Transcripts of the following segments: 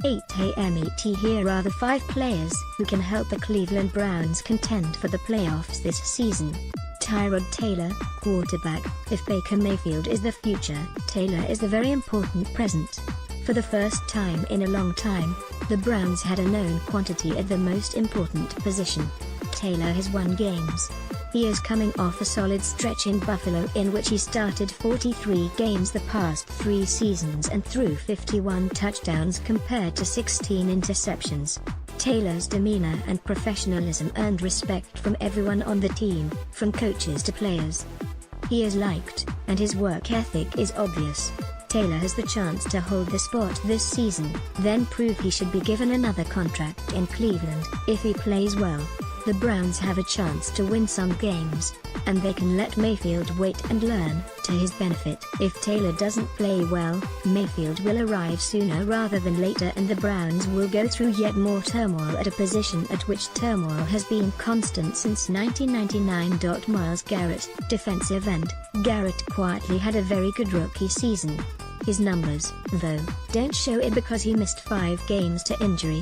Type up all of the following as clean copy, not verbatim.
ETHere are the 5 players who can help the Cleveland Browns contend for the playoffs this season. Tyrod Taylor, quarterback. If Baker Mayfield is the future, Taylor is the very important present. For the first time in a long time, the Browns had a known quantity at the most important position. Taylor has won games. He is coming off a solid stretch in Buffalo in which he started 43 games the past 3 seasons and threw 51 touchdowns compared to 16 interceptions. Taylor's demeanor and professionalism earned respect from everyone on the team, from coaches to players. He is liked, and his work ethic is obvious. Taylor has the chance to hold the spot this season, then prove he should be given another contract in Cleveland. If he plays well, the Browns have a chance to win some games, and they can let Mayfield wait and learn, to his benefit. If Taylor doesn't play well, Mayfield will arrive sooner rather than later and the Browns will go through yet more turmoil at a position at which turmoil has been constant since 1999. Myles Garrett, defensive end. Garrett quietly had a very good rookie season. His numbers, though, don't show it because he missed 5 games to injury.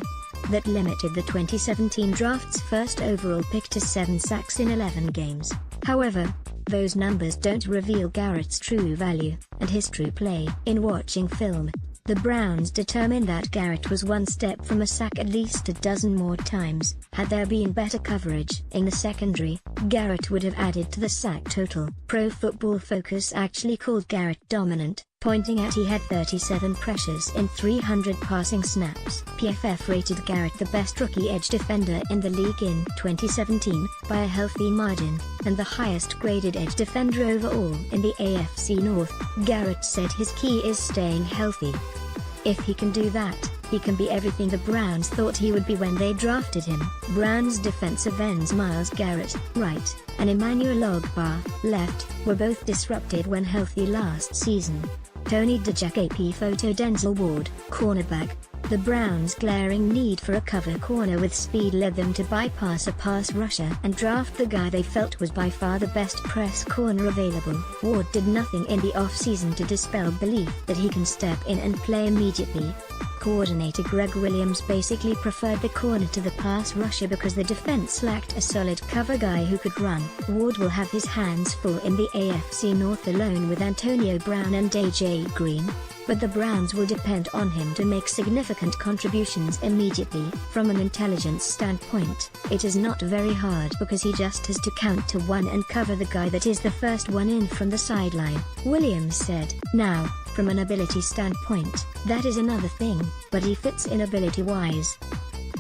That limited the 2017 draft's first overall pick to 7 sacks in 11 games. However, those numbers don't reveal Garrett's true value, and his true play. In watching film, the Browns determined that Garrett was one step from a sack at least a dozen more times. Had there been better coverage in the secondary, Garrett would have added to the sack total. Pro Football Focus actually called Garrett dominant, pointing at he had 37 pressures in 300 passing snaps. PFF rated Garrett the best rookie edge defender in the league in 2017, by a healthy margin, and the highest graded edge defender overall in the AFC North. Garrett said his key is staying healthy. If he can do that, he can be everything the Browns thought he would be when they drafted him. Browns defensive ends Myles Garrett, right, and Emmanuel Ogbah, left, were both disrupted when healthy last season. Tony DeJacque photo Denzel Ward, cornerback. The Browns' glaring need for a cover corner with speed led them to bypass a pass rusher and draft the guy they felt was by far the best press corner available. Ward did nothing in the offseason to dispel belief that he can step in and play immediately. Coordinator Greg Williams basically preferred the corner to the pass rusher because the defense lacked a solid cover guy who could run. Ward will have his hands full in the AFC North alone with Antonio Brown and AJ Green, but the Browns will depend on him to make significant contributions immediately. From an intelligence standpoint, it is not very hard because he just has to count to 1 and cover the guy that is the first one in from the sideline, Williams said. Now, from an ability standpoint, that is another thing, but he fits in ability-wise.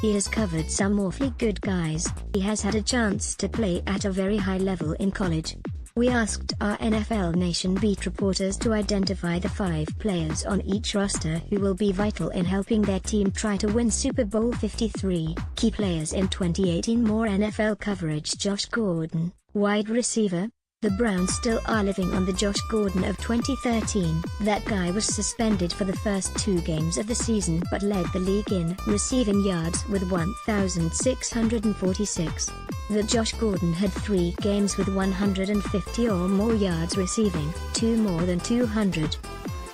He has covered some awfully good guys. He has had a chance to play at a very high level in college. We asked our NFL Nation beat reporters to identify the 5 players on each roster who will be vital in helping their team try to win Super Bowl 53. Key players in 2018. More NFL coverage. Josh Gordon, wide receiver. The Browns still are living on the Josh Gordon of 2013. That guy was suspended for the first 2 games of the season but led the league in receiving yards with 1,646. The Josh Gordon had 3 games with 150 or more yards receiving, 2 more than 200.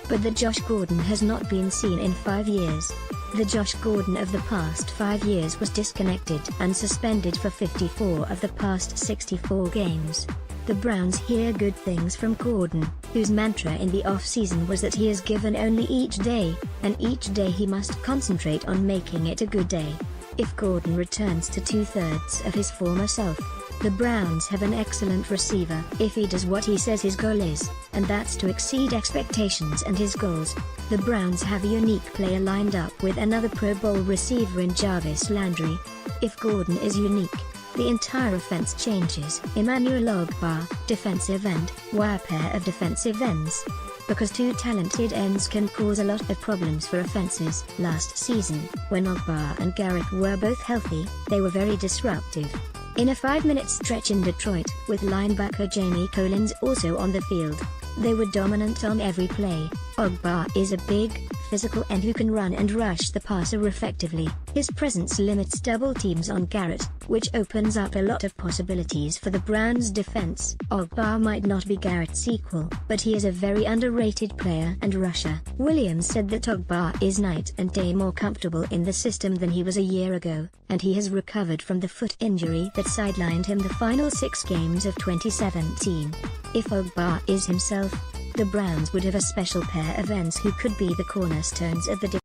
But the Josh Gordon has not been seen in 5 years. The Josh Gordon of the past 5 years was disconnected and suspended for 54 of the past 64 games. The Browns hear good things from Gordon, whose mantra in the offseason was that he is given only each day, and each day he must concentrate on making it a good day. If Gordon returns to 2/3 of his former self, the Browns have an excellent receiver. If he does what he says his goal is, and that's to exceed expectations and his goals, the Browns have a unique player lined up with another Pro Bowl receiver in Jarvis Landry. If Gordon is unique, the entire offense changes. Emmanuel Ogbah, defensive end. Why a pair of defensive ends? Because 2 talented ends can cause a lot of problems for offenses. Last season, when Ogbah and Garrett were both healthy, they were very disruptive. In a 5-minute stretch in Detroit, with linebacker Jamie Collins also on the field, they were dominant on every play. Ogbah is a big, physical end who can run and rush the passer effectively. His presence limits double teams on Garrett, which opens up a lot of possibilities for the Browns defense. Ogba might not be Garrett's equal, but he is a very underrated player and rusher. Williams said that Ogba is night and day more comfortable in the system than he was a year ago, and he has recovered from the foot injury that sidelined him the final 6 games of 2017. If Ogba is himself, the Browns would have a special pair of ends who could be the cornerstones of the